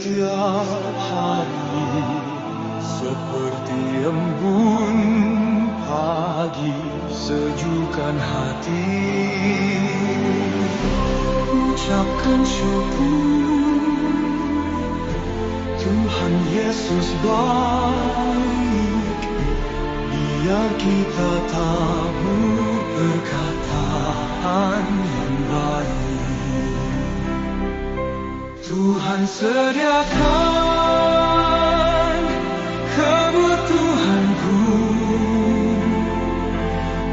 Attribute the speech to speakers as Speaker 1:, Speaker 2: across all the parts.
Speaker 1: setiap hari seperti embun pagi sejukkan hati. Ucapkan syukur, Tuhan Yesus baik, biar kita tahu perkataan yang baik. Tuhan sediakan kebutuhanku,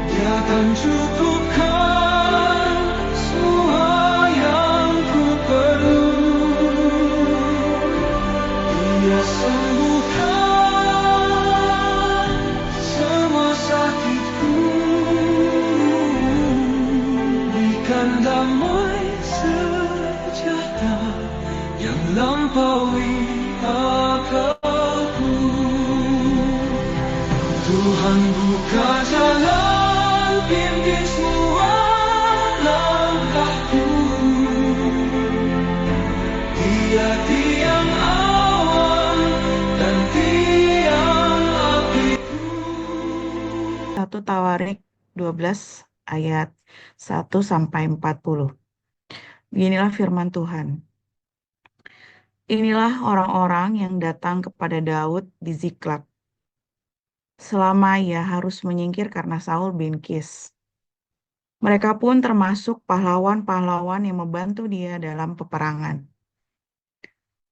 Speaker 1: Dia akan cukupkan semua yang ku perlu. Dia sembuhkan semua sakitku, berikan damai sejahtera yang lampaui akalku. Tuhan buka jalan, pimpin semua langkahku. Dia tiang awan dan tiang apiku.
Speaker 2: 1 Tawarik 12 ayat 1-40. Beginilah firman Tuhan. Inilah orang-orang yang datang kepada Daud di Ziklag, selama ia harus menyingkir karena Saul bin Kis. Mereka pun termasuk pahlawan-pahlawan yang membantu dia dalam peperangan.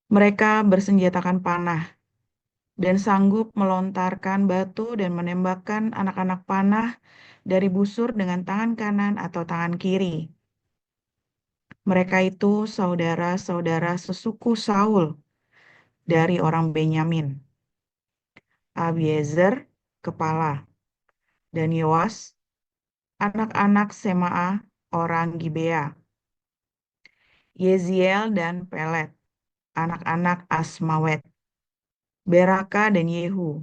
Speaker 2: Mereka bersenjatakan panah dan sanggup melontarkan batu dan menembakkan anak-anak panah dari busur dengan tangan kanan atau tangan kiri. Mereka itu saudara-saudara sesuku Saul dari orang Benyamin. Abiezer, kepala, dan Yoas, anak-anak Semaah, orang Gibea. Yeziel dan Pelet, anak-anak Asmawet. Beraka dan Yehu,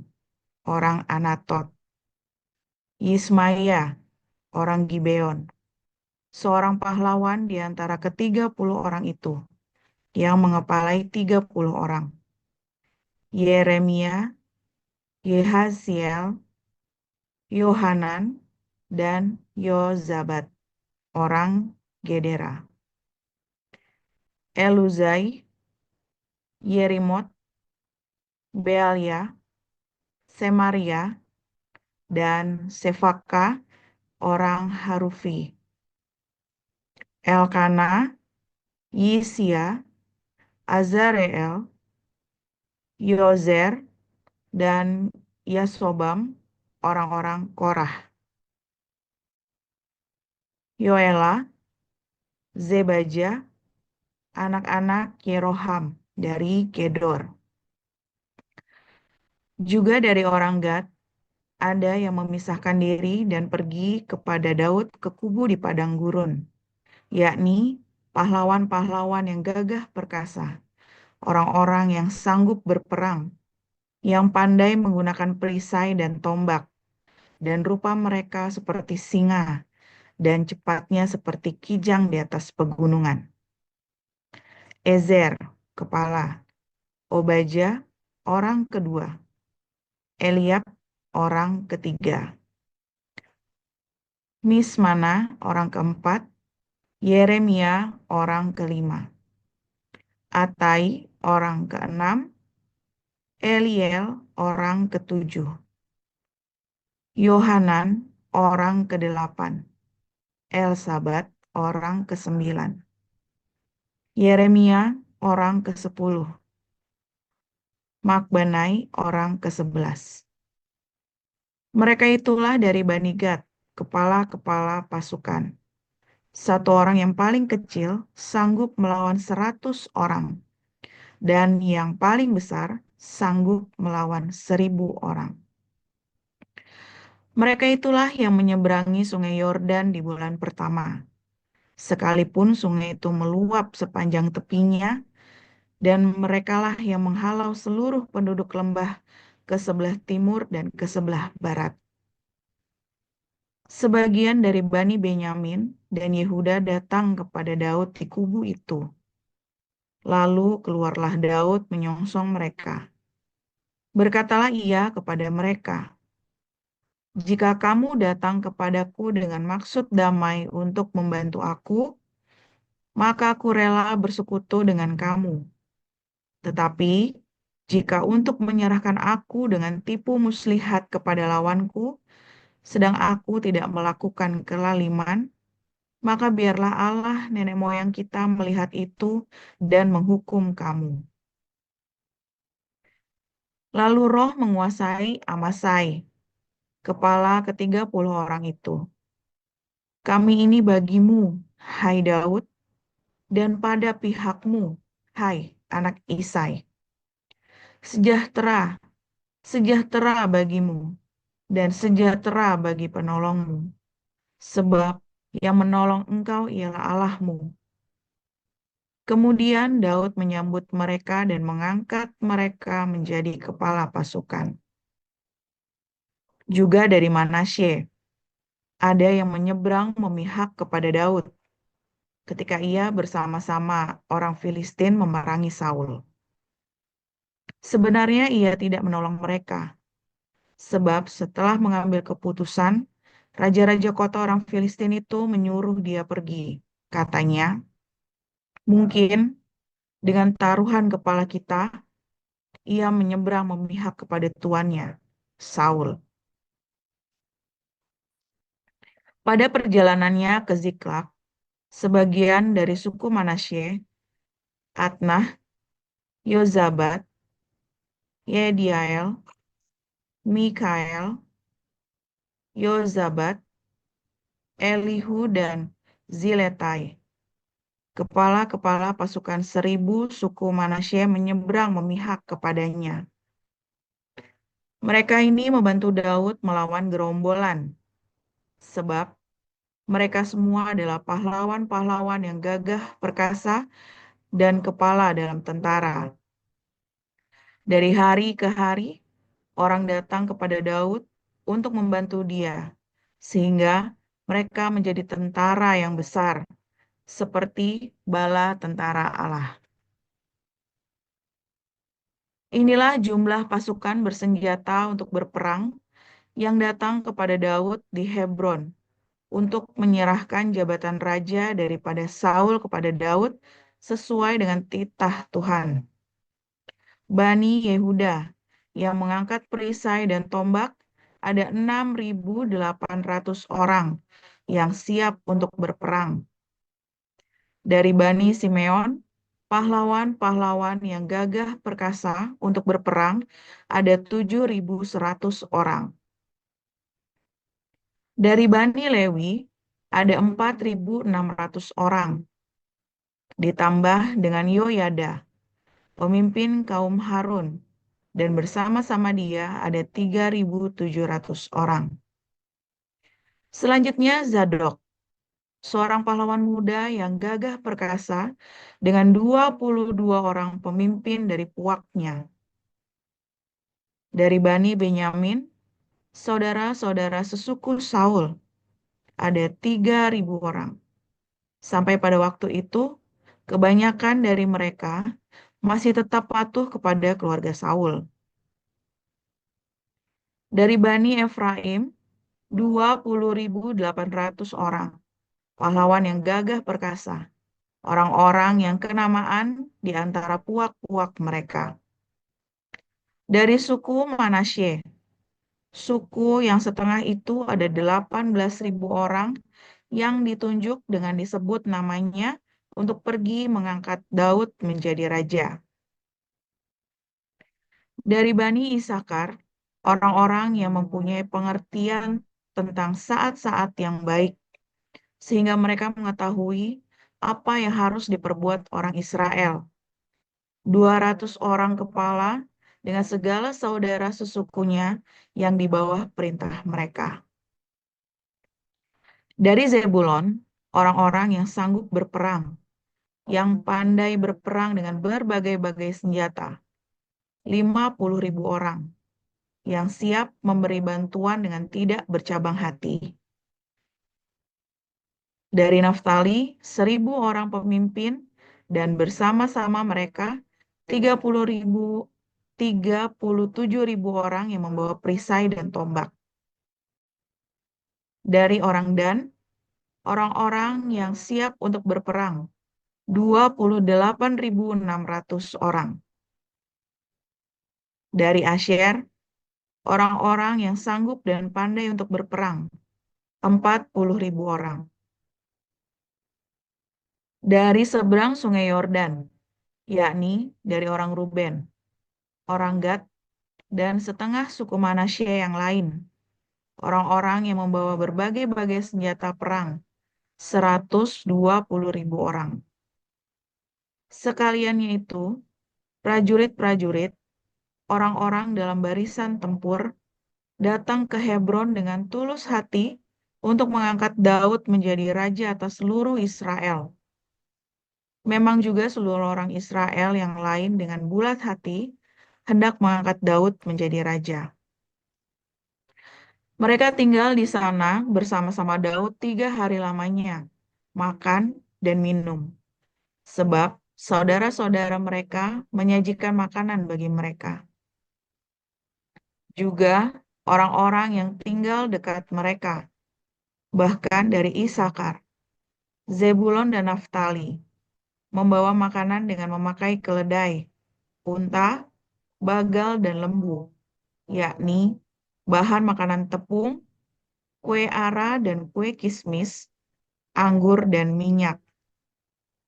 Speaker 2: orang Anatot. Yismaya, orang Gibeon, seorang pahlawan di antara ke-30 orang itu, yang mengepalai 30 orang. Yeremia, Yehaziel, Yohanan, dan Yozabat, orang Gedera. Eluzai, Yerimot, Bealia, Semaria, dan Sefaka, orang Harufi. Elkana, Yisia, Azareel, Yozer, dan Yasobam, orang-orang Korah. Yoela, Zebaja, anak-anak Yeroham dari Kedor. Juga dari orang Gad, ada yang memisahkan diri dan pergi kepada Daud ke kubu di padang gurun, yakni pahlawan-pahlawan yang gagah perkasa, orang-orang yang sanggup berperang, yang pandai menggunakan perisai dan tombak, dan rupa mereka seperti singa, dan cepatnya seperti kijang di atas pegunungan. Ezer, kepala. Obaja, orang kedua. Eliab, orang ketiga. Mismana, orang keempat. Yeremia, orang kelima. Atai, orang keenam. Eliel, orang ketujuh. Yohanan, orang kedelapan. Elsabat, orang kesembilan. Yeremia, orang ke-10. Makbanai, orang ke-11. Mereka itulah dari Bani Gad, kepala-kepala pasukan. Satu orang yang paling kecil sanggup melawan 100 orang, dan yang paling besar sanggup melawan 1000 orang. Mereka itulah yang menyeberangi sungai Yordan di bulan pertama. Sekalipun sungai itu meluap sepanjang tepinya, dan merekalah yang menghalau seluruh penduduk lembah ke sebelah timur dan ke sebelah barat. Sebagian dari Bani Benyamin dan Yehuda datang kepada Daud di kubu itu. Lalu keluarlah Daud menyongsong mereka. Berkatalah ia kepada mereka, "Jika kamu datang kepadaku dengan maksud damai untuk membantu aku, maka aku rela bersekutu dengan kamu. Tetapi jika untuk menyerahkan aku dengan tipu muslihat kepada lawanku, sedang aku tidak melakukan kelaliman, maka biarlah Allah nenek moyang kita melihat itu dan menghukum kamu." Lalu roh menguasai Amasai, kepala ke-30 orang itu. "Kami ini bagimu, hai Daud, dan pada pihakmu, hai anak Isai. Sejahtera, sejahtera bagimu, dan sejahtera bagi penolongmu, sebab yang menolong engkau ialah Allahmu." Kemudian Daud menyambut mereka dan mengangkat mereka menjadi kepala pasukan. Juga dari Manasye, ada yang menyeberang memihak kepada Daud ketika ia bersama-sama orang Filistin memerangi Saul. Sebenarnya ia tidak menolong mereka, sebab setelah mengambil keputusan, raja-raja kota orang Filistin itu menyuruh dia pergi. Katanya, "Mungkin dengan taruhan kepala kita, ia menyeberang memihak kepada tuannya, Saul." Pada perjalanannya ke Ziklag, sebagian dari suku Manasye, Adnah, Yozabad, Yediael, Mikael, Yozabad, Elihu, dan Ziletai, kepala-kepala pasukan 1.000 suku Manasye, menyeberang memihak kepadanya. Mereka ini membantu Daud melawan gerombolan, sebab mereka semua adalah pahlawan-pahlawan yang gagah perkasa dan kepala dalam tentara. Dari hari ke hari, orang datang kepada Daud untuk membantu dia, sehingga mereka menjadi tentara yang besar, seperti bala tentara Allah. Inilah jumlah pasukan bersenjata untuk berperang yang datang kepada Daud di Hebron untuk menyerahkan jabatan raja daripada Saul kepada Daud sesuai dengan titah Tuhan. Bani Yehuda yang mengangkat perisai dan tombak ada 6.800 orang yang siap untuk berperang. Dari Bani Simeon, pahlawan-pahlawan yang gagah perkasa untuk berperang ada 7.100 orang. Dari Bani Lewi ada 4.600 orang, ditambah dengan Yoyada, pemimpin kaum Harun, dan bersama-sama dia ada 3.700 orang. Selanjutnya Zadok, seorang pahlawan muda yang gagah perkasa dengan 22 orang pemimpin dari puaknya. Dari Bani Benyamin, saudara-saudara sesuku Saul, ada 3.000 orang. Sampai pada waktu itu, kebanyakan dari mereka masih tetap patuh kepada keluarga Saul. Dari Bani Efraim, 20.800 orang, pahlawan yang gagah perkasa, orang-orang yang kenamaan di antara puak-puak mereka. Dari suku Manasye, suku yang setengah itu ada 18.000 orang yang ditunjuk dengan disebut namanya untuk pergi mengangkat Daud menjadi raja. Dari Bani Isakar, orang-orang yang mempunyai pengertian tentang saat-saat yang baik, sehingga mereka mengetahui apa yang harus diperbuat orang Israel. 200 orang kepala dengan segala saudara sesukunya yang di bawah perintah mereka. Dari Zebulon, orang-orang yang sanggup berperang, yang pandai berperang dengan berbagai-bagai senjata, 50.000 orang, yang siap memberi bantuan dengan tidak bercabang hati. Dari Naftali, 1.000 orang pemimpin dan bersama-sama mereka 37.000 orang yang membawa perisai dan tombak. Dari orang Dan, orang-orang yang siap untuk berperang, 28.600 orang. Dari Asyer, orang-orang yang sanggup dan pandai untuk berperang, 40.000 orang. Dari seberang sungai Yordan, yakni dari orang Ruben, orang Gad, dan setengah suku Manasye yang lain, orang-orang yang membawa berbagai-bagai senjata perang, 120.000 orang. Sekaliannya itu, prajurit-prajurit, orang-orang dalam barisan tempur, datang ke Hebron dengan tulus hati untuk mengangkat Daud menjadi raja atas seluruh Israel. Memang juga seluruh orang Israel yang lain dengan bulat hati hendak mengangkat Daud menjadi raja. Mereka tinggal di sana bersama-sama Daud 3 hari lamanya, makan dan minum. Sebab saudara-saudara mereka menyajikan makanan bagi mereka. Juga orang-orang yang tinggal dekat mereka, bahkan dari Isakar, Zebulon dan Naftali, membawa makanan dengan memakai keledai, unta, bagal, dan lembu, yakni bahan makanan tepung, kue ara dan kue kismis, anggur dan minyak,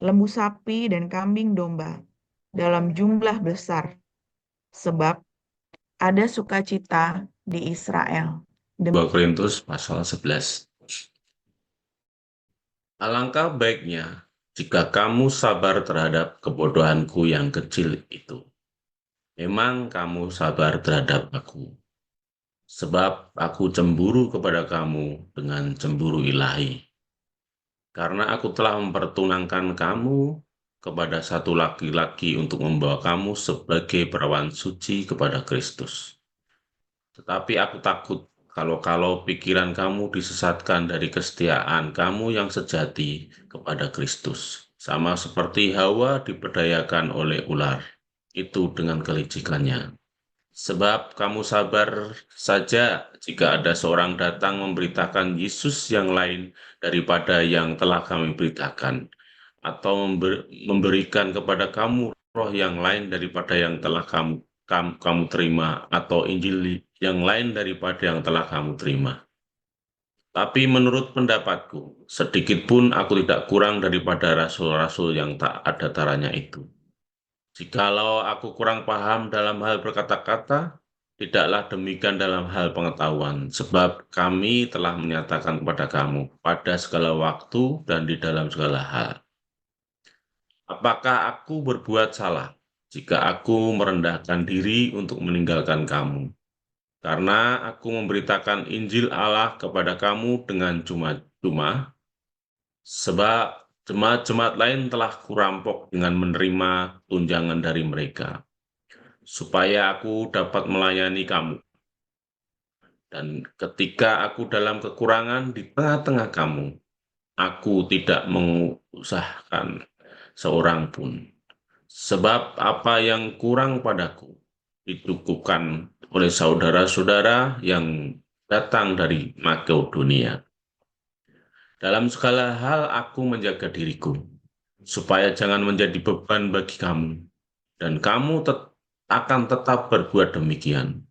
Speaker 2: lembu sapi dan kambing domba, dalam jumlah besar, sebab ada sukacita di Israel.
Speaker 3: 2 Korintus pasal 11. Alangkah baiknya jika kamu sabar terhadap kebodohanku yang kecil itu. Memang kamu sabar terhadap aku. Sebab aku cemburu kepada kamu dengan cemburu ilahi. Karena aku telah mempertunangkan kamu kepada satu laki-laki untuk membawa kamu sebagai perawan suci kepada Kristus. Tetapi aku takut kalau pikiran kamu disesatkan dari kesetiaan kamu yang sejati kepada Kristus. Sama seperti Hawa diperdayakan oleh ular, itu dengan kelicikannya. Sebab kamu sabar saja jika ada seorang datang memberitakan Yesus yang lain daripada yang telah kami beritakan, atau memberikan kepada kamu roh yang lain daripada yang telah kamu terima, atau Injil yang lain daripada yang telah kamu terima. Tapi menurut pendapatku, sedikit pun aku tidak kurang daripada rasul-rasul yang tak ada taranya itu. Jikalau aku kurang paham dalam hal berkata-kata, tidaklah demikian dalam hal pengetahuan, sebab kami telah menyatakan kepada kamu pada segala waktu dan di dalam segala hal. Apakah aku berbuat salah jika aku merendahkan diri untuk meninggalkan kamu? Karena aku memberitakan Injil Allah kepada kamu dengan cuma-cuma, sebab jemaat-jemaat lain telah kurampok dengan menerima tunjangan dari mereka, supaya aku dapat melayani kamu. Dan ketika aku dalam kekurangan di tengah-tengah kamu, aku tidak mengusahakan seorang pun. Sebab apa yang kurang padaku dicukupkan oleh saudara-saudara yang datang dari Makedonia. Dalam segala hal aku menjaga diriku, supaya jangan menjadi beban bagi kamu, dan kamu akan tetap berbuat demikian.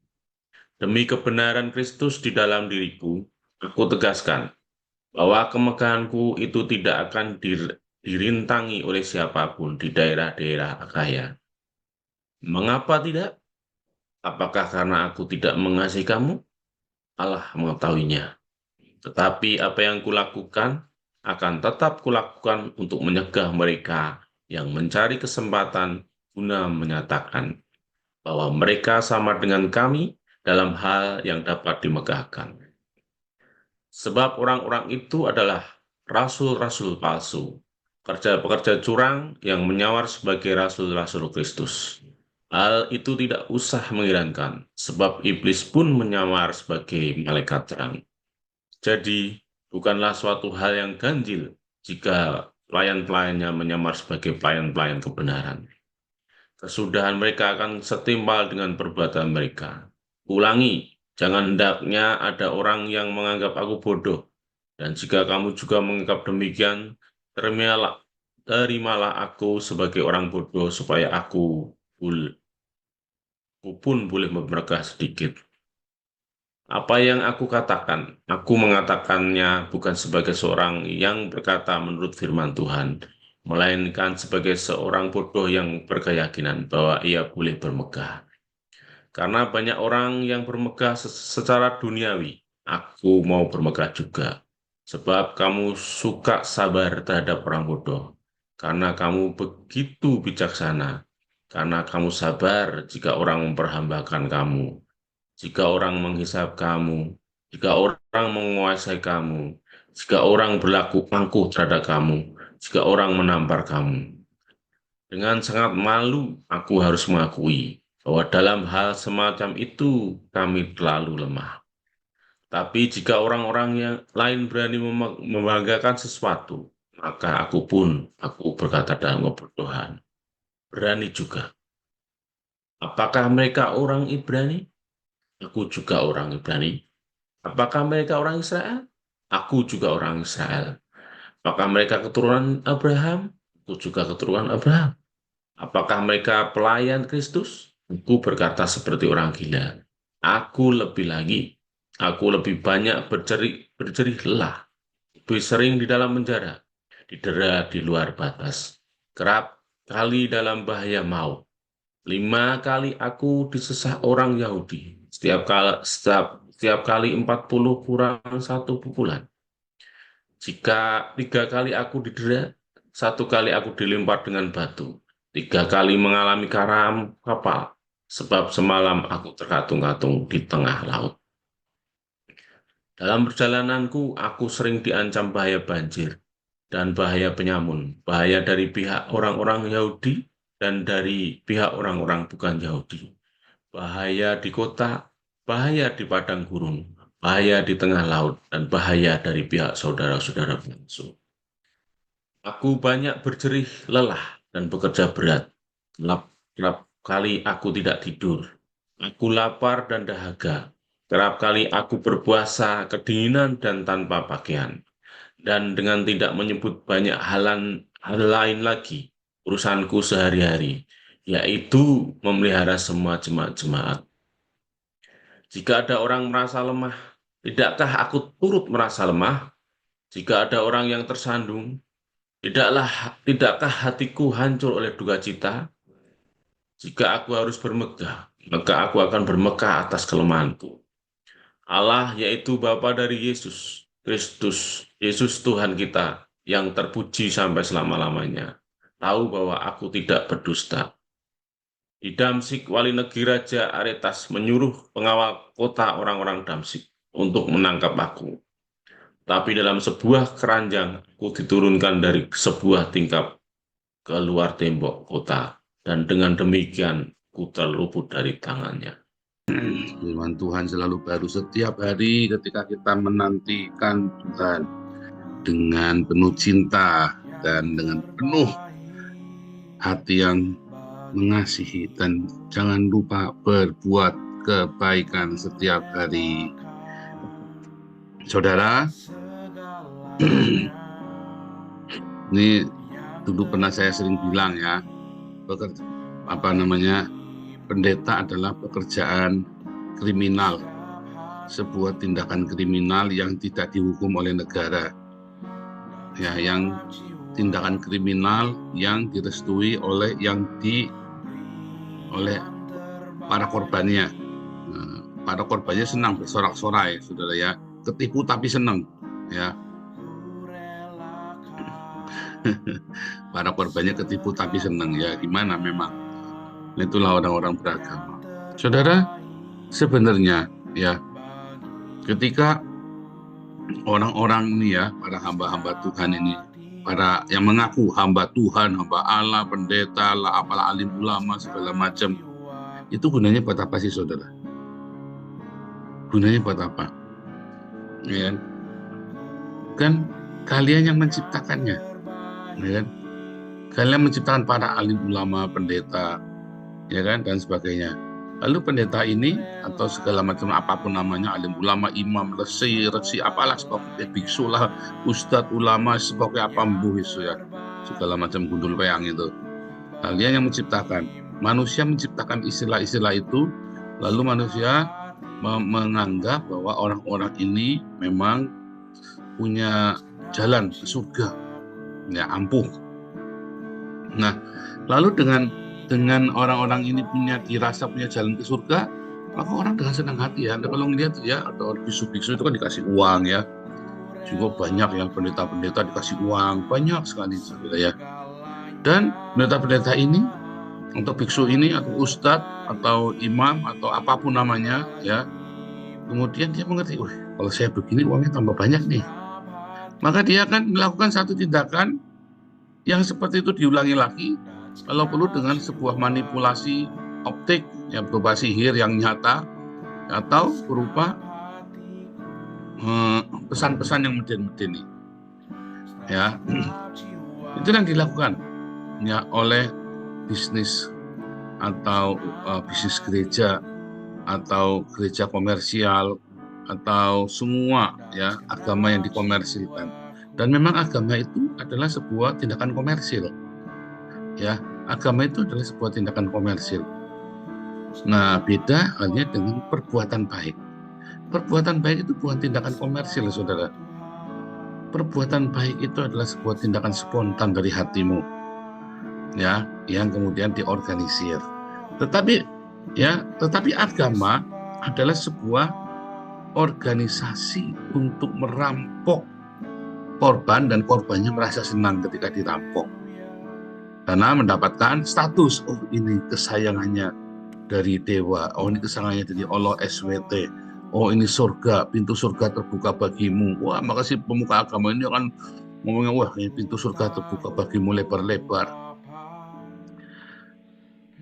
Speaker 3: Demi kebenaran Kristus di dalam diriku, aku tegaskan bahwa kemegahanku itu tidak akan dirintangi oleh siapapun di daerah-daerah Akhaya. Mengapa tidak? Apakah karena aku tidak mengasihi kamu? Allah mengetahuinya. Tetapi apa yang kulakukan akan tetap kulakukan untuk menyegah mereka yang mencari kesempatan guna menyatakan bahwa mereka sama dengan kami dalam hal yang dapat dimegahkan. Sebab orang-orang itu adalah rasul-rasul palsu, pekerja-pekerja curang yang menyamar sebagai rasul-rasul Kristus. Hal itu tidak usah mengherankan, sebab iblis pun menyamar sebagai malaikat terang. Jadi, bukanlah suatu hal yang ganjil jika pelayan-pelayannya menyamar sebagai pelayan-pelayan kebenaran. Kesudahan mereka akan setimpal dengan perbuatan mereka. Ulangi, jangan hendaknya ada orang yang menganggap aku bodoh. Dan jika kamu juga menganggap demikian, terimalah aku sebagai orang bodoh supaya aku pun boleh memberkah sedikit. Apa yang aku katakan, aku mengatakannya bukan sebagai seorang yang berkata menurut firman Tuhan, melainkan sebagai seorang bodoh yang berkeyakinan bahwa ia boleh bermegah. Karena banyak orang yang bermegah secara duniawi, aku mau bermegah juga. Sebab kamu suka sabar terhadap orang bodoh, karena kamu begitu bijaksana, karena kamu sabar jika orang memperhambakan kamu, jika orang menghisap kamu, jika orang menguasai kamu, jika orang berlaku angkuh terhadap kamu, jika orang menampar kamu. Dengan sangat malu, aku harus mengakui bahwa dalam hal semacam itu kami terlalu lemah. Tapi jika orang-orang yang lain berani membanggakan sesuatu, maka aku berkata dalam kebodohan, berani juga. Apakah mereka orang Ibrani? Aku juga orang Ibrani. Apakah mereka orang Israel? Aku juga orang Israel. Apakah mereka keturunan Abraham? Aku juga keturunan Abraham. Apakah mereka pelayan Kristus? Aku berkata seperti orang gila. Aku lebih banyak berjerih lelah, lebih sering di dalam penjara, didera di luar batas, kerap kali dalam bahaya maut. 5 kali aku disesah orang Yahudi, setiap kali 40 kurang 1 pukulan. Jika 3 kali aku didera, 1 kali aku dilempar dengan batu, 3 kali mengalami karam kapal, sebab semalam aku terkatung-katung di tengah laut. Dalam perjalananku, aku sering diancam bahaya banjir dan bahaya penyamun, bahaya dari pihak orang-orang Yahudi dan dari pihak orang-orang bukan Yahudi, bahaya di kota, bahaya di padang gurun, bahaya di tengah laut, dan bahaya dari pihak saudara-saudara bangsa. Aku banyak berjerih lelah dan bekerja berat. Kerap kali aku tidak tidur. Aku lapar dan dahaga. Kerap kali aku berpuasa, kedinginan dan tanpa pakaian. Dan dengan tidak menyebut banyak hal lain lagi, urusanku sehari-hari, yaitu memelihara semua jemaat-jemaat. Jika ada orang merasa lemah, tidakkah aku turut merasa lemah? Jika ada orang yang tersandung, tidakkah hatiku hancur oleh duka cita? Jika aku harus bermegah, maka aku akan bermegah atas kelemahanku. Allah yaitu Bapa dari Yesus Kristus, Yesus Tuhan kita yang terpuji sampai selama-lamanya, tahu bahwa aku tidak berdusta. Di Damsik, wali negeri Raja Aretas menyuruh pengawal kota orang-orang Damsik untuk menangkap aku. Tapi dalam sebuah keranjang, aku diturunkan dari sebuah tingkap ke luar tembok kota, dan dengan demikian aku terluput dari tangannya.
Speaker 4: Firman Tuhan selalu baru setiap hari ketika kita menantikan Tuhan dengan penuh cinta dan dengan penuh hati yang mengasihi, dan jangan lupa berbuat kebaikan setiap hari. Saudara, ini dulu pernah saya sering bilang ya, pendeta adalah pekerjaan kriminal, sebuah tindakan kriminal yang tidak dihukum oleh negara, ya, yang tindakan kriminal yang direstui oleh para korbannya. Nah, para korbannya senang bersorak-sorai, saudara ya, ketipu tapi senang, ya. Para korbannya ketipu tapi senang, ya gimana memang. Itulah orang-orang beragama. Saudara, sebenarnya ya, ketika orang-orang ini ya, para hamba-hamba Tuhan ini, para yang mengaku hamba Tuhan, hamba Allah, pendeta lah, apalah alim ulama segala macam, itu gunanya buat apa sih, saudara? Gunanya buat apa? Ya, kan kalian yang menciptakannya, ya kan? Kalian menciptakan para alim ulama, pendeta, ya kan, dan sebagainya. Lalu pendeta ini atau segala macam apapun namanya, alim ulama, imam, resi, apalah sebagainya, biksu lah, ustadz, ulama, sebagainya apa mbuh itu ya, segala macam gundul peyang itu. Kalian yang menciptakan, manusia menciptakan istilah-istilah itu, lalu manusia menganggap bahwa orang-orang ini memang punya jalan ke surga, ya ampuh. Nah, lalu dengan orang-orang ini dirasa punya jalan ke surga, maka orang dengan senang hati ya. Kalau melihat ya, atau biksu-biksu itu kan dikasih uang ya, juga banyak yang pendeta-pendeta dikasih uang banyak sekali ya. Dan pendeta-pendeta ini, untuk biksu ini atau ustadz atau imam atau apapun namanya ya, kemudian dia mengerti, kalau saya begini uangnya tambah banyak nih, maka dia akan melakukan satu tindakan yang seperti itu diulangi lagi, kalau perlu dengan sebuah manipulasi optik yang berupa sihir yang nyata atau berupa pesan-pesan yang meden-meden ya. Itu yang dilakukan ya oleh bisnis atau bisnis gereja atau gereja komersial atau semua ya agama yang dikomersilkan. Dan memang agama itu adalah sebuah tindakan komersil ya, agama itu adalah sebuah tindakan komersil. Nah, beda halnya dengan perbuatan baik. Perbuatan baik itu bukan tindakan komersil, saudara. Perbuatan baik itu adalah sebuah tindakan spontan dari hatimu ya, yang kemudian diorganisir. Tetapi agama adalah sebuah organisasi untuk merampok korban, dan korbannya merasa senang ketika dirampok karena mendapatkan status, ini kesayangannya dari dewa, ini kesayangannya dari Allah SWT, ini surga, pintu surga terbuka bagimu. Wah, makasih pemuka agama ini akan ngomongnya, wah ini pintu surga terbuka bagimu lebar-lebar.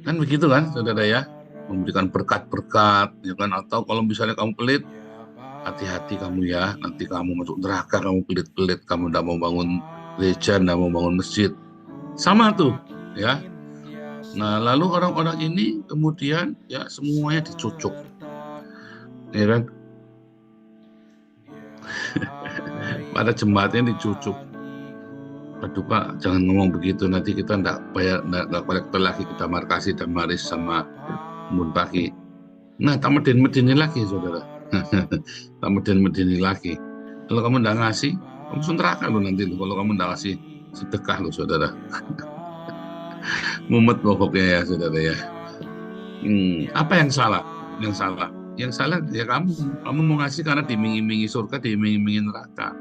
Speaker 4: Kan begitu kan, saudara ya, memberikan berkat-berkat, ya kan? Atau kalau misalnya kamu pelit, hati-hati kamu ya, nanti kamu masuk neraka, kamu pelit-pelit, kamu tidak mau bangun gereja, tidak mau bangun masjid. Sama tuh, ya. Nah, lalu orang-orang ini kemudian ya semuanya dicucuk, ya kan? Pada jemaatnya dicucuk. Aduh Pak, jangan ngomong begitu, nanti kita nggak kolektor lagi, kita markasi dan maris sama Mun Pagi. Nah, tak medeni lagi, saudara. Tak medeni lagi. Kalau kamu nggak ngasih, kamu neraka lo nanti lo. Kalau kamu nggak ngasih sedekah lo, saudara. Mumet pokoknya ya, saudara ya. Apa yang salah? Yang salah ya kamu mau ngasih karena diiming-imingi surga, diiming-imingi neraka.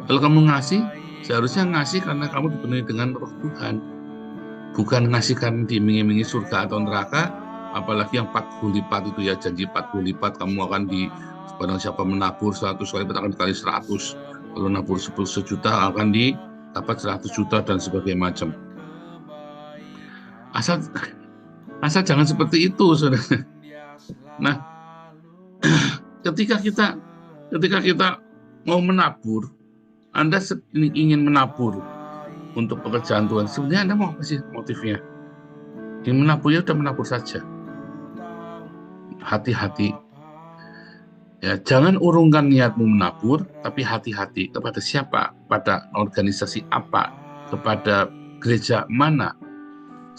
Speaker 4: Kalau kamu ngasih, seharusnya ngasih karena kamu dipenuhi dengan roh Tuhan, bukan ngasih karena diiming-imingi surga atau neraka. Apalagi yang 40 lipat itu ya, janji 40 lipat kamu akan barang siapa menabur 100 kali lipat akan dikali 100. Kalau nabur 10 juta akan dapat 100 juta dan sebagainya macam. Asal jangan seperti itu, saudara. Nah, ketika kita mau menabur, Anda ingin menabur untuk pekerjaan Tuhan, sebenarnya Anda mau apa sih motifnya? Ingin menabur ya udah menabur saja. Hati-hati. Ya, jangan urungkan niatmu menabur, tapi hati-hati kepada siapa, pada organisasi apa, kepada gereja mana.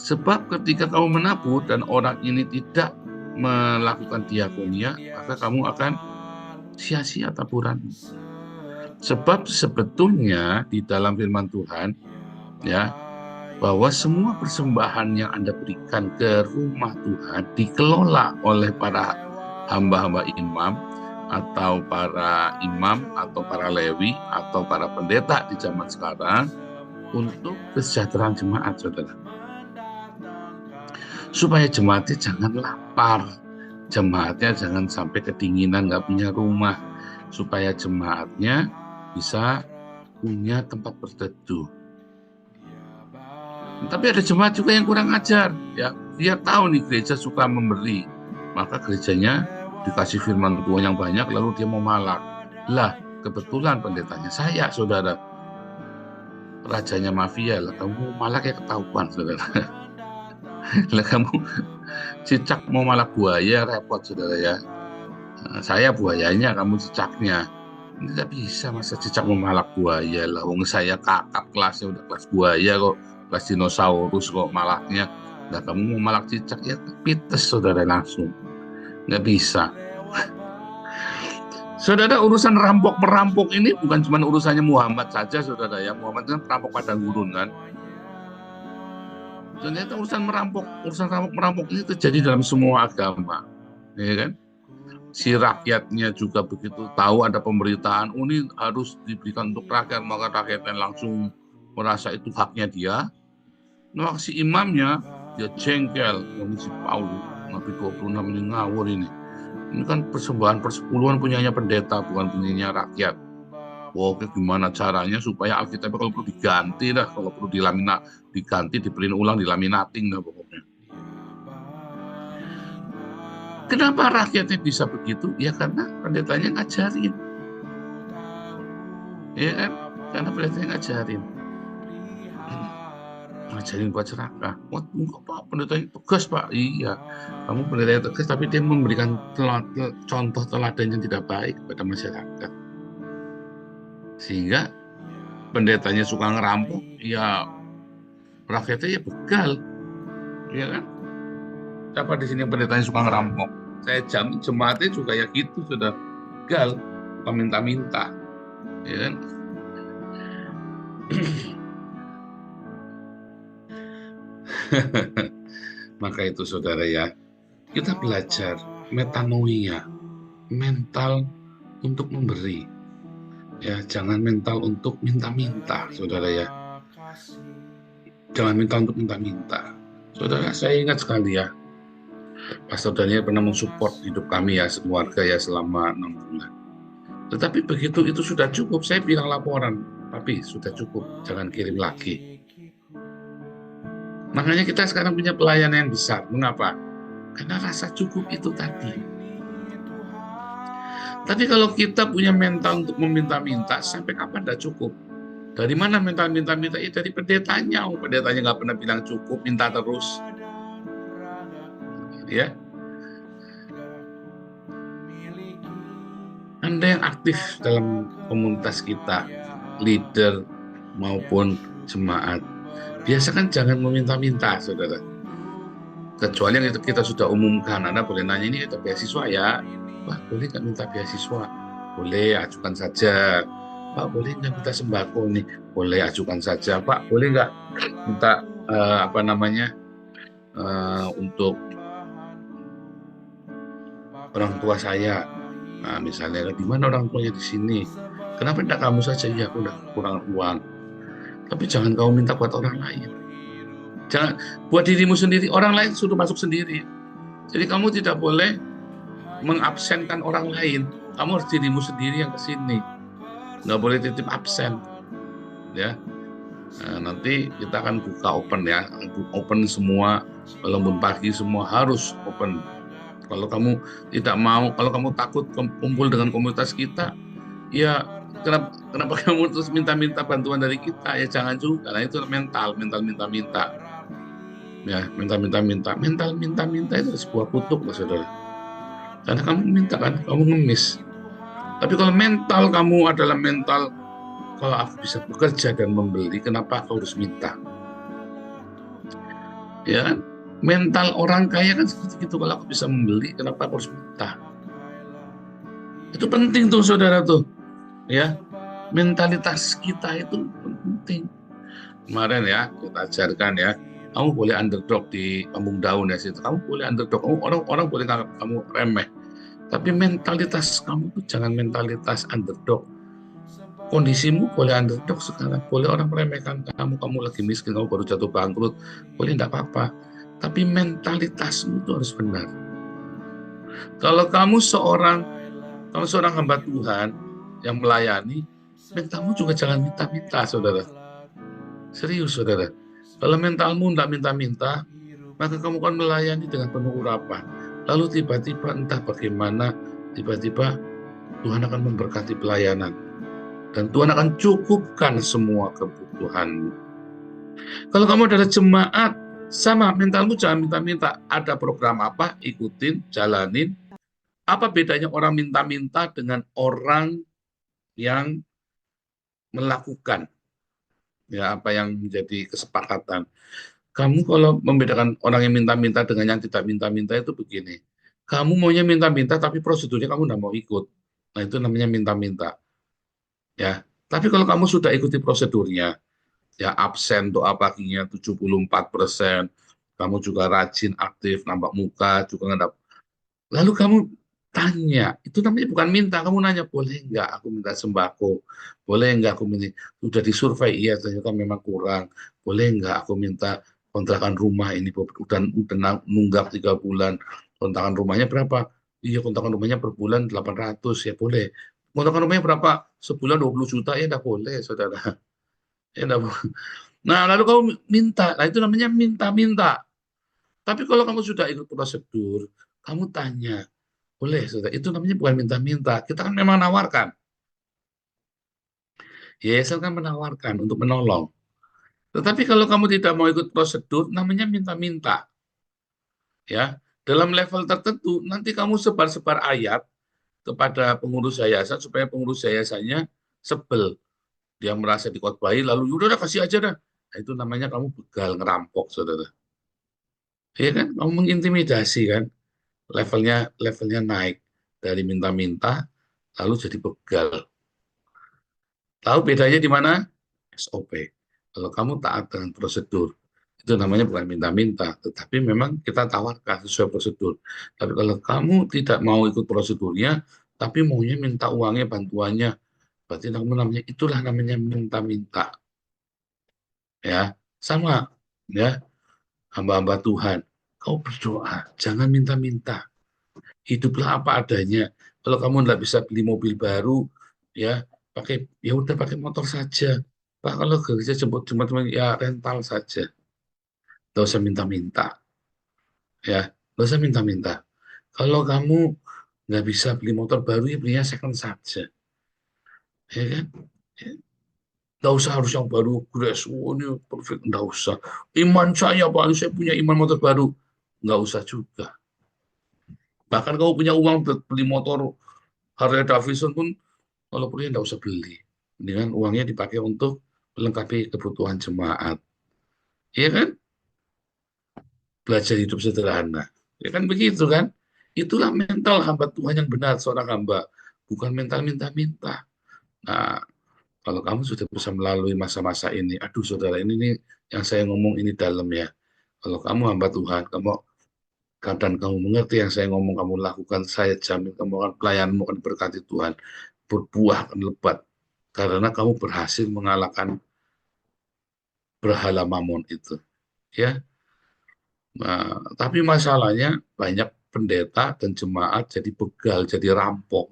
Speaker 4: Sebab ketika kamu menabur dan orang ini tidak melakukan diakonia, maka kamu akan sia-sia taburan. Sebab sebetulnya di dalam firman Tuhan ya, bahwa semua persembahan yang Anda berikan ke rumah Tuhan dikelola oleh para hamba-hamba imam atau para imam atau para lewi atau para pendeta di zaman sekarang untuk kesejahteraan jemaat, saudara. Supaya jemaatnya jangan lapar, jemaatnya jangan sampai kedinginan, nggak punya rumah, supaya jemaatnya bisa punya tempat berteduh. Tapi ada jemaat juga yang kurang ajar, ya. Dia tahu nih gereja suka memberi, maka gerejanya dikasih firman Tuhan yang banyak, lalu dia mau malak. Lah, kebetulan pendetanya saya, saudara. rajanya mafia lah, kamu malah kayak ketahuan, saudara. Lah kamu cicak mau malah buaya, repot, saudara ya. Saya buayanya, kamu cicaknya. Tidak bisa masa cicak memalak buaya lah. Wong saya kakap kelasnya udah kelas buaya kok, kelas dinosaurus kok malaknya. Nah kamu mau malak cicak ya pites, saudara, langsung. Nggak bisa. Saudara, urusan rampok-perampok ini bukan cuma urusannya Muhammad saja, saudara ya. Muhammad kan perampok padang gurun kan. Ternyata urusan rampok-perampok ini terjadi dalam semua agama, ya kan? Si rakyatnya juga begitu tahu ada pemberitaan, ini harus diberikan untuk rakyat, maka rakyatnya langsung merasa itu haknya dia. Nah, si imamnya dia jengkel, si Paulus, Nabi 26 ini ngawur ini. Ini kan persembahan persepuluhan punyanya pendeta, bukan punyanya rakyat. Oke, gimana caranya supaya Alkitab kalau perlu diganti dah, kalau perlu diganti, diprint ulang, dilaminating dah pokoknya. Kenapa rakyatnya bisa begitu? Ya karena pendetanya ngajarin. Ya kan? Karena pendetanya ngajarin. Ngajarin buat serakah. Wah, enggak Pak, pendetanya tegas Pak. Iya, kamu pendetanya tegas, tapi dia memberikan contoh teladan yang tidak baik pada masyarakat. Sehingga pendetanya suka ngerampok, ya rakyatnya ya begal. Iya kan? Siapa di sini pendetanya suka ngerampok? Saya jamin jemaatnya juga ya gitu, sudah begal, minta-minta. Ya kan? Maka itu saudara ya, kita belajar metanoia, mental untuk memberi. Ya, jangan mental untuk minta-minta, saudara ya. Jangan mental untuk minta-minta. Saudara, saya ingat sekali ya, Pastor Daniel pernah mensupport hidup kami ya, sekeluarga ya, selama 6 bulan. Tetapi begitu itu sudah cukup, saya bilang laporan, tapi sudah cukup, jangan kirim lagi. Makanya kita sekarang punya pelayanan yang besar. Mengapa? Karena rasa cukup itu tadi. Tapi kalau kita punya mental untuk meminta-minta, sampai kapan dah cukup? Dari mana mental minta-minta? Ya dari pendetanya. Pendetanya nggak pernah bilang cukup, minta terus. Ya. Anda yang aktif dalam komunitas kita, leader maupun jemaat, biasakan jangan meminta-minta, saudara. Kecuali yang itu kita sudah umumkan, Anda boleh nanya, ini ada beasiswa ya? Pak, boleh nggak minta beasiswa? Boleh, ajukan saja. Pak, boleh nggak minta sembako nih? Boleh, ajukan saja. Pak, boleh nggak minta untuk orang tua saya? Nah, misalnya, di mana orang tuanya di sini? Kenapa tidak kamu saja? Ya, aku udah kurang uang. Tapi jangan kamu minta buat orang lain. Jangan buat dirimu sendiri, orang lain suruh masuk sendiri. Jadi kamu tidak boleh mengabsenkan orang lain. Kamu harus dirimu sendiri yang ke sini. Nggak boleh titip absen. Ya. Nah, nanti kita akan buka open ya. Open semua, walaupun pagi semua harus open. Kalau kamu tidak mau, kalau kamu takut kumpul dengan komunitas kita, ya kenapa kamu terus minta-minta bantuan dari kita? Ya jangan juga. Nah, itu mental minta-minta. Ya, mental minta-minta itu sebuah kutuk, saudara. Karena kamu minta kan, kamu ngemis. Tapi kalau mental kamu adalah mental, kalau aku bisa bekerja dan membeli, kenapa aku harus minta? Ya kan? Mental orang kaya kan seperti itu, kalau aku bisa membeli, kenapa aku harus minta? Itu penting tuh, saudara tuh. Ya, mentalitas kita itu penting. Kemarin ya kita ajarkan ya, kamu boleh underdog di Kampung Daun ya situ. Kamu boleh underdog, orang boleh nganggap kamu remeh. Tapi mentalitas kamu tuh jangan mentalitas underdog. Kondisimu boleh underdog sekarang, boleh orang meremehkan kamu lagi miskin, kamu baru jatuh bangkrut, boleh enggak apa-apa. Tapi mentalitasmu itu harus benar. Kalau kamu seorang hamba Tuhan yang melayani, mentalmu juga jangan minta-minta, saudara. Serius, saudara. Kalau mentalmu tidak minta-minta, maka kamu akan melayani dengan penuh urapan. Lalu tiba-tiba entah bagaimana, tiba-tiba Tuhan akan memberkati pelayanan. dan Tuhan akan cukupkan semua kebutuhanmu. Kalau kamu adalah jemaat, sama mentalmu jangan minta-minta. Ada program apa, ikutin, jalanin. Apa bedanya orang minta-minta dengan orang yang melakukan ya apa yang menjadi kesepakatan? Kamu kalau membedakan orang yang minta-minta dengan yang tidak minta-minta itu begini. Kamu maunya minta-minta tapi prosedurnya kamu tidak mau ikut. Nah, itu namanya minta-minta. Ya. Tapi kalau kamu sudah ikuti prosedurnya, ya absen doa paginya 74%, kamu juga rajin, aktif, nampak muka, juga nggak. Lalu kamu tanya, itu namanya bukan minta, kamu nanya, boleh nggak aku minta sembako? Boleh nggak aku minta, sudah disurvei, iya ternyata memang kurang. Boleh nggak aku minta kontrakan rumah ini, udah nunggak 3 bulan, kontrakan rumahnya berapa? Iya kontrakan rumahnya per bulan 800, ya boleh. Kontrakan rumahnya berapa? Sebulan 20 juta, ya enggak boleh, saudara. Ya enggak boleh. Nah, lalu kamu minta, nah itu namanya minta-minta. Tapi kalau kamu sudah ikut prosedur, kamu tanya, boleh, saudara. Itu namanya bukan minta-minta. Kita kan memang menawarkan. Yayasan kan menawarkan untuk menolong. Tetapi kalau kamu tidak mau ikut prosedur, namanya minta-minta. Ya, dalam level tertentu, nanti kamu sebar-sebar ayat kepada pengurus yayasan supaya pengurus yayasannya sebel. Dia merasa dikotbahi, lalu udah kasih aja dah. Nah, itu namanya kamu begal ngerampok, saudara. Ya kan, kamu mengintimidasi kan, levelnya naik dari minta-minta lalu jadi begal. Tahu bedanya di mana? SOP. Kalau kamu taat dengan prosedur, itu namanya bukan minta-minta, tetapi memang kita tawarkan sesuai prosedur. Tapi kalau kamu tidak mau ikut prosedurnya, tapi maunya minta uangnya, bantuannya, berarti namanya itulah namanya minta-minta. Ya, sama ya, hamba-hamba Tuhan. Kau berdoa, jangan minta-minta. Hiduplah apa adanya. Kalau kamu tidak bisa beli mobil baru, ya ya udah pakai motor saja. Pak kalau kerja jemput cuma ya rental saja. Tidak usah minta-minta, ya. Tidak usah minta-minta. Kalau kamu nggak bisa beli motor baru, ya belinya second saja, ya kan? Ya. Nggak usah harus yang baru, grass, ini perfect, nggak usah. Iman saya, Pak, saya punya iman motor baru. Nggak usah juga. Bahkan kamu punya uang beli motor Harley Davidson pun, kalau perlu nggak usah beli. Dengan uangnya dipakai untuk melengkapi kebutuhan jemaat. Iya kan? Belajar hidup sederhana. Ya kan begitu kan? Itulah mental hamba Tuhan yang benar, seorang hamba. Bukan mental minta-minta. Nah, kalau kamu sudah bisa melalui masa-masa ini, aduh saudara, ini nih yang saya ngomong ini dalam ya. Kalau kamu hamba Tuhan, kamu mengerti yang saya ngomong, kamu lakukan, saya jamin kamu akan pelayanmu akan berkati Tuhan. Berbuah akan lebat. Karena kamu berhasil mengalahkan berhala mamon itu. Ya, nah, tapi masalahnya banyak pendeta dan jemaat jadi begal, jadi rampok.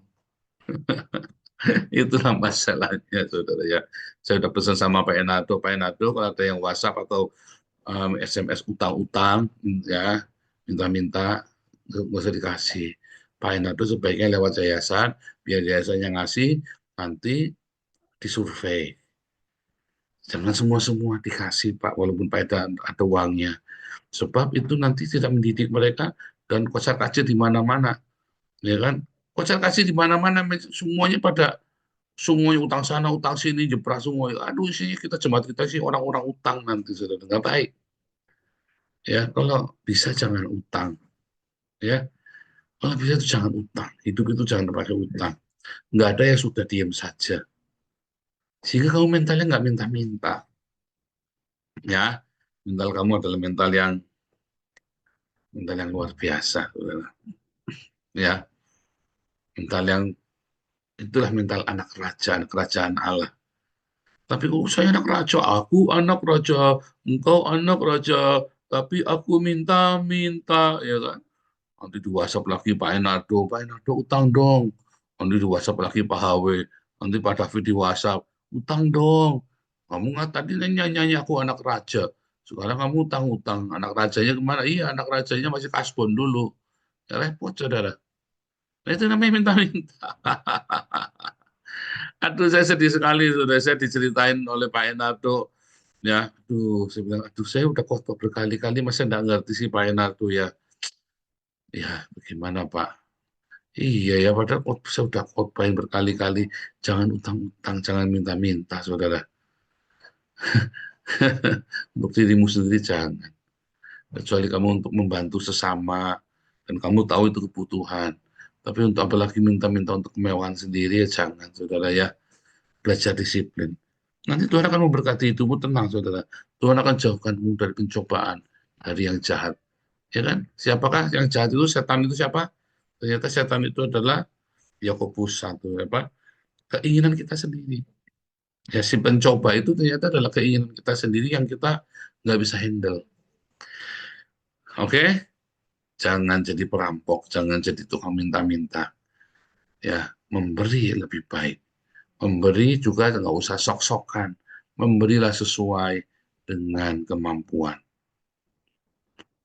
Speaker 4: Itulah masalahnya, saudara ya. Saya sudah pesan sama Pak Enado, kalau ada yang WhatsApp atau SMS utang-utang, ya minta-minta, nggak usah dikasih. Pak Enado sebaiknya lewat yayasan, biar yayasannya ngasih, nanti disurvei. Jangan semua-semua dikasih, Pak, walaupun Pak ada uangnya. Sebab itu nanti tidak mendidik mereka dan kocar-kacir di mana-mana. Ya kan? Kocar-kacir di mana-mana, semuanya utang sana, utang sini, jebrak semua. Aduh, sih jemaat kita sih orang-orang utang nanti sudah nggak baik. Ya, kalau bisa jangan utang. Ya, kalau bisa itu jangan utang. Hidup itu jangan pakai utang. Nggak ada yang sudah diam saja. Sehingga kamu mentalnya nggak minta-minta. Ya, mental kamu adalah mental yang luar biasa, saudara. Ya, mental yang itulah mental anak kerajaan Allah. Tapi kok saya anak raja, aku anak raja, engkau anak raja, tapi aku minta-minta, ya kan? Nanti di WhatsApp lagi Pak Enado utang dong. Nanti di WhatsApp lagi Pak HW, nanti Pak David di WhatsApp, utang dong. Kamu nggak tadi nyanyi aku anak raja, sekarang kamu utang-utang. Anak rajanya kemana? Iya, anak rajanya masih kasbon dulu. Ya repot, saudara. Nah, itu namanya minta-minta. Aduh, saya sedih sekali, sudah saya diceritain oleh Pak Enardo. Ya, aduh, saya bilang, aduh, saya udah khotbah berkali-kali, masa nggak ngerti sih Pak Enardo ya. Ya, bagaimana Pak? Iya ya, padahal saya udah khotbahin berkali-kali. Jangan utang-utang, jangan minta-minta, saudara. Untuk dirimu sendiri jangan. Kecuali kamu untuk membantu sesama, dan kamu tahu itu kebutuhan. Tapi untuk apalagi minta-minta untuk kemewahan sendiri, ya jangan, saudara ya. Belajar disiplin. Nanti Tuhan akan memberkati hidupmu, tenang, saudara. Tuhan akan jauhkanmu dari pencobaan, dari yang jahat. Ya kan? Siapakah yang jahat itu? Setan itu siapa? Ternyata setan itu adalah Yakobus 1, apa? Keinginan kita sendiri. Ya, si pencoba itu ternyata adalah keinginan kita sendiri yang kita nggak bisa handle. Oke? Jangan jadi perampok, jangan jadi tukang minta-minta. Ya, memberi lebih baik. Memberi juga nggak usah sok-sokan. Memberilah sesuai dengan kemampuan.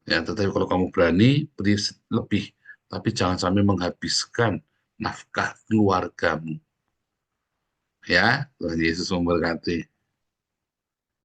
Speaker 4: Ya, tetapi kalau kamu berani, beri lebih. Tapi jangan sampai menghabiskan nafkah keluargamu. Ya, Tuhan Yesus memberkati.